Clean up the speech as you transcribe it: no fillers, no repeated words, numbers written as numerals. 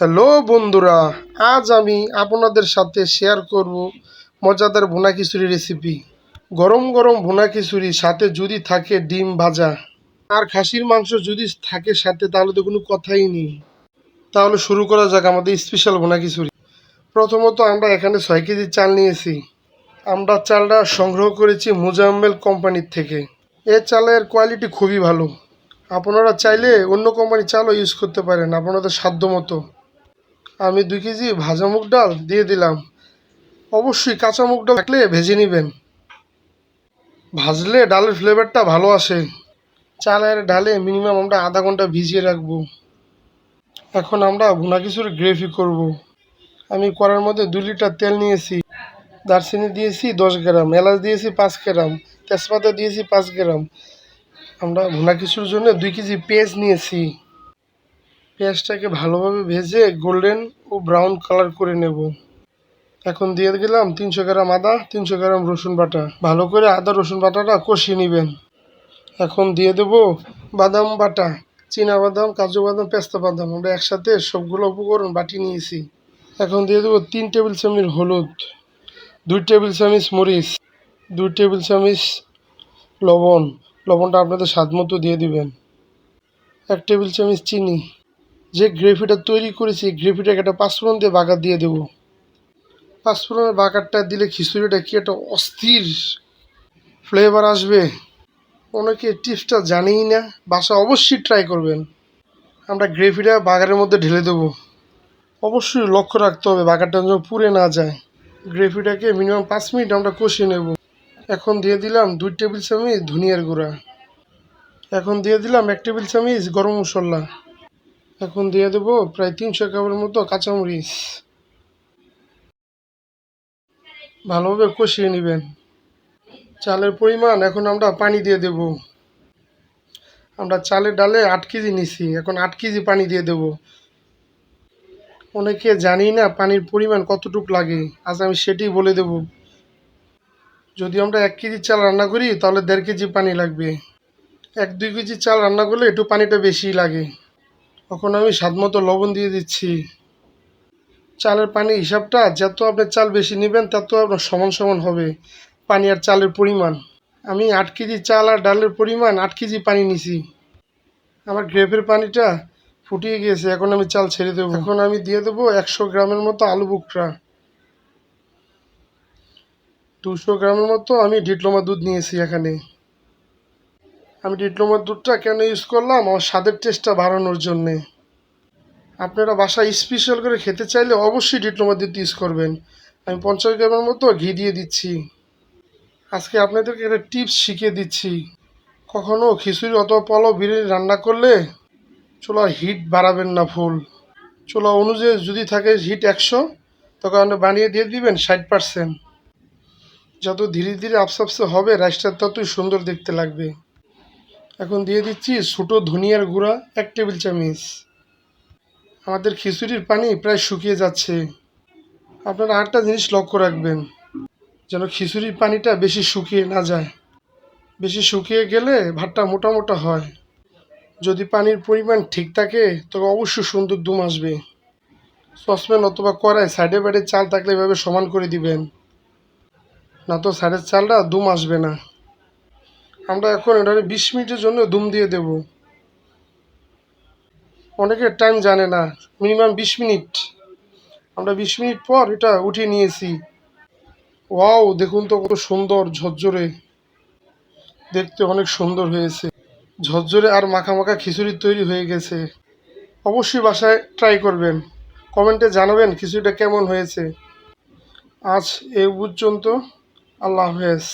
Hello বন্ধুরা, আজ আমি আপনাদের সাথে শেয়ার করব মজাদার ভুনা খিচুড়ি রেসিপি। গরম গরম ভুনা খিচুড়ি সাথে যদি থাকে ডিম ভাজা আর খাসির মাংস যদি থাকে সাথে, তাহলে তো কোনো কথাই নেই। তাহলে শুরু করা যাক আমাদের স্পেশাল ভুনা খিচুড়ি। প্রথমত আমরা এখানে 6 কেজি চাল নিয়েছি। আমরা চালটা সংগ্রহ করেছি মোজাম্মেল কোম্পানির থেকে। এই চালের কোয়ালিটি খুবই ভালো। আপনারা চাইলে অন্য কোম্পানির চালও ইউজ করতে পারেন আপনাদের সাধ্য মতো। আমি 2 কেজি ভাজা মুগ ডাল দিয়ে দিলাম। অবশ্যই কাঁচা মুগ ডাল থাকলে ভেজে নেবেন, ভাজলে ডালের ফ্লেভারটা ভালো আসে। চালের ডালে মিনিমাম আমরা আধা ঘন্টা ভিজিয়ে রাখবো। এখন আমরা ভুনা খিচুড়ি গ্রেভি করব। আমি কড়ার মধ্যে 2 লিটার তেল নিয়েছি। দারচিনি দিয়েছি 10 গ্রাম, এলাচ দিয়েছি 5 গ্রাম, তেজপাতা দিয়েছি 5 গ্রাম। আমরা ভুনা খিচুড়ির জন্য 2 কেজি পেঁয়াজ নিয়েছি। পেঁয়াজটাকে ভালোভাবে ভেজে গোল্ডেন ও ব্রাউন কালার করে নেব। এখন দিয়ে দিলাম 300 গ্রাম আদা, 300 গ্রাম রসুন বাটা। ভালো করে আদা রসুন বাটাটা কষিয়ে নেবেন। এখন দিয়ে দেব বাদাম বাটা, বাদাম, কাজু বাদাম, পেস্তা বাদাম। আমরা একসাথে সবগুলো উপকরণ বাটি নিয়েছি। এখন দিয়ে দেবো 3 টেবিল চামচ হলুদ, 2 টেবিল চামচ মরিচ, 2 টেবিল চামচ লবণ। লবণটা আপনাদের স্বাদ মতো দিয়ে দিবেন। 1 টেবিল চামচ চিনি। যে গ্রেভিটা তৈরি করেছি গ্রেভিটাকে একটা পাঁচফোড়ন দিয়ে বাগার দিয়ে দেবো। পাঁচফোড়নের বাগারটা দিলে খিচুড়িটা কি একটা অস্থির ফ্লেভার আসবে। অনেকে টিপসটা জানেই না, বাসা অবশ্যই ট্রাই করবেন। আমরা গ্রেভিটা বাগারের মধ্যে ঢেলে দেবো। অবশ্যই লক্ষ্য রাখতে হবে বাগারটা যেন পুড়ে না যায়। গ্রেভিটাকে মিনিমাম 5 মিনিট আমরা কষিয়ে নেব। এখন দিয়ে দিলাম 2 টেবিল চামচ ধনিয়ার গুঁড়া। এখন দিয়ে দিলাম 1 টেবিল চামচ গরম মশলা। এখন দিয়ে দেবো প্রায় 300 গ্রামের মতো কাঁচামরিচ। ভালোভাবে কষিয়ে নেবেন। চালের পরিমাণ এখন আমরা পানি দিয়ে দেব। আমরা চালের ডালে 8 কেজি নিছি, এখন 8 কেজি পানি দিয়ে দেব। অনেকে জানি না পানির পরিমাণ কতটুকু লাগে, আজ আমি সেটাই বলে দেব। যদি আমরা 1 কেজি চাল রান্না করি তাহলে 1.5 কেজি পানি লাগবে। 1-2 কেজি চাল রান্না করলে একটু পানিটা বেশি লাগে। এখন আমি স্বাদ মতো লবণ দিয়ে দিচ্ছি। চালের পানির হিসাবটা যত আপনি চাল বেশি নেবেন তত আপনার সমান সমান হবে পানি আর চালের পরিমাণ। আমি 8 কেজি চাল আর ডালের পরিমাণ 8 কেজি পানি নিছি। আমার গ্রেভের পানিটা ফুটিয়ে গিয়েছে, এখন আমি চাল ছেড়ে দেবো। এখন আমি দিয়ে দেবো 100 গ্রামের মতো আলু বুকরা। 200 গ্রামের মতো আমি ডিপ্লোমা দুধ নিয়েছি। এখানে আমি ডিপ্লোমা দুধটা কেন ইউজ করলাম, আমার স্বাদের টেস্টটা বাড়ানোর জন্যে। আপনারা বাসায় স্পেশাল করে খেতে চাইলে অবশ্যই ডিপ্লোমা দুধ ইউজ করবেন। আমি 50 গ্রামের মতো ঘি দিয়ে দিচ্ছি। আজকে আপনাদেরকে একটা টিপস শিখিয়ে দিচ্ছি। কখনো খিচুড়ি অথবা পোলাও বিরিয়ানি রান্না করলে চুলার হিট বাড়াবেন না ফুল। চুলা অনুযায়ী যদি থাকে হিট 100, তখন আপনি বানিয়ে দিয়ে দিবেন 60%। যত ধীরে ধীরে আপসে হবে রাইসটা ততই সুন্দর দেখতে লাগবে। এখন দিয়ে দিচ্ছি ছোটো ধনিয়ার গুঁড়া 1 টেবিল চামচ। আমাদের খিচুড়ির পানি প্রায় শুকিয়ে যাচ্ছে। আপনারা আরেকটা জিনিস লক্ষ্য রাখবেন, যেন খিচুড়ির পানিটা বেশি শুকিয়ে না যায়। বেশি শুকিয়ে গেলে ভাতটা মোটা মোটা হয়। যদি পানির পরিমাণ ঠিক থাকে তবে অবশ্যই সুন্দর দুম আসবে। সসপ্যান অথবা কড়াই সাইডে বাইডে চাল থাকলে এভাবে সমান করে দিবেন, না তো সাইডের চালটা দুম আসবে না। আমরা এখন এটা 20 মিনিটের জন্য দুম দিয়ে দেব। অনেকের টাইম জানে না, মিনিমাম 20 মিনিট। আমরা 20 মিনিট পর এটা উঠিয়ে নিয়েছি। ওয়াও, দেখুন তো কত সুন্দর ঝরঝরে, দেখতে অনেক সুন্দর হয়েছে। ঝরঝরে আর মাখা মাখা খিচুড়ি তৈরি হয়ে গেছে। অবশ্যই বাসায় ট্রাই করবেন, কমেন্টে জানাবেন খিচুড়িটা কেমন হয়েছে। আজ এই পর্যন্ত, আল্লাহ হাফেজ।